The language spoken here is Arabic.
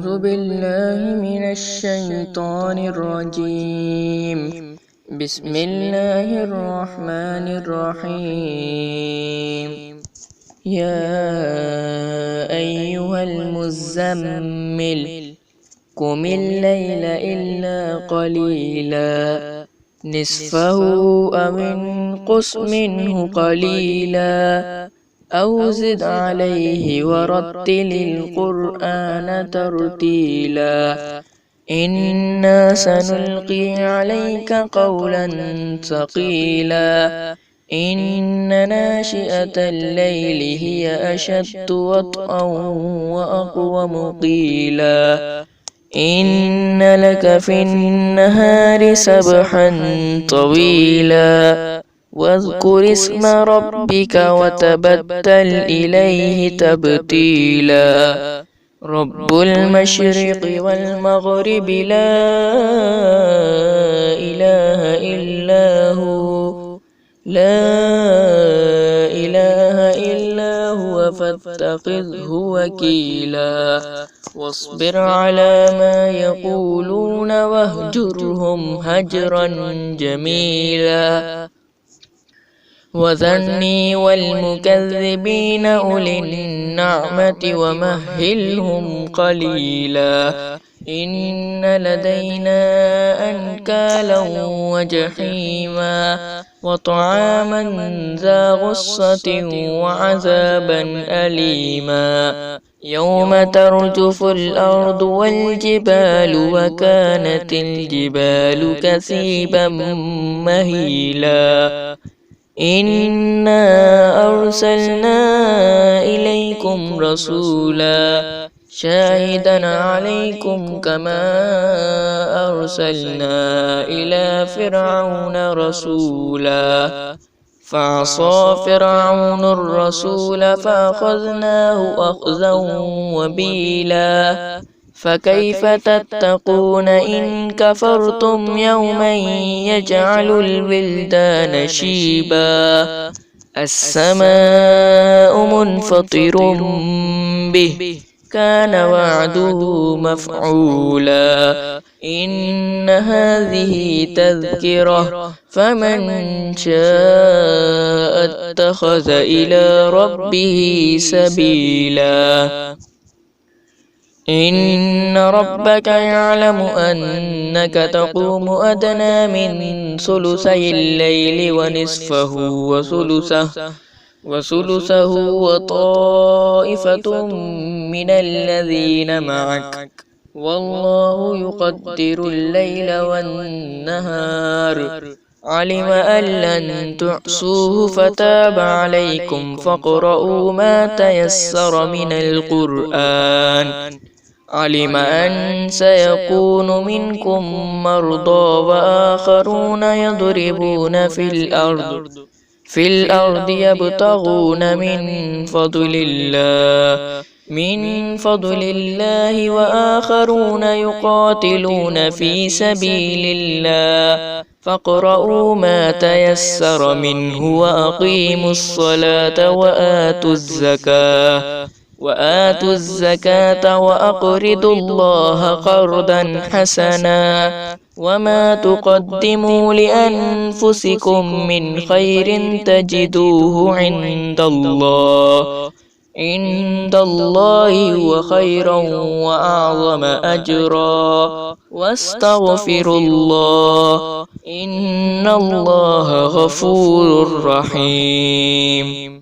أعوذ بالله من الشيطان الرجيم. بسم الله الرحمن الرحيم. يا أيها المزمل قم الليل إلا قليلا نصفه أو انقص منه قليلا أو زد عليه ورتل القرآن ترتيلا إنا سنلقي عليك قولا ثقيلا إن ناشئة الليل هي أشد وطئا وأقوم قيلا إن لك في النهار سبحا طويلا واذكر اسم ربك وتبتل إليه تبتيلا رب المشرق والمغرب لا إله إلا هو فاتخذه وكيلا واصبر على ما يقولون واهجرهم هجرا جميلا وذرني والمكذبين أولي النعمة ومهلهم قليلا إن لدينا أنكالا وجحيما وطعاما ذا غصة وعذابا أليما يوم ترجف الأرض والجبال وكانت الجبال كثيبا مهيلا إنا أرسلنا إليكم رسولا شاهدا عليكم كما أرسلنا إلى فرعون رسولا فعصى فرعون الرسول فأخذناه أخذا وبيلا فكيف تتقون إن كفرتم يوما يجعل الولدان شيبا السماء منفطر به كان وعده مفعولا إن هذه تذكرة فمن شاء اتخذ إلى ربه سبيلا إن ربك يعلم أنك تقوم أدنى من ثلثي الليل ونصفه وثلثه وطائفة من الذين معك والله يقدر الليل والنهار علم أن لن تحصوه فتاب عليكم فاقرؤوا ما تيسر من القرآن علم أن سيكون منكم مرضى وآخرون يضربون في الأرض يبتغون من فضل الله وآخرون يقاتلون في سبيل الله فاقرؤوا ما تيسر منه وأقيموا الصلاة وآتوا الزكاة وأقرضوا الله قرضا حسنا وما تقدموا لأنفسكم من خير تجدوه عند الله هو خيرا وأعظم أجرا واستغفروا الله إن الله غفور رحيم.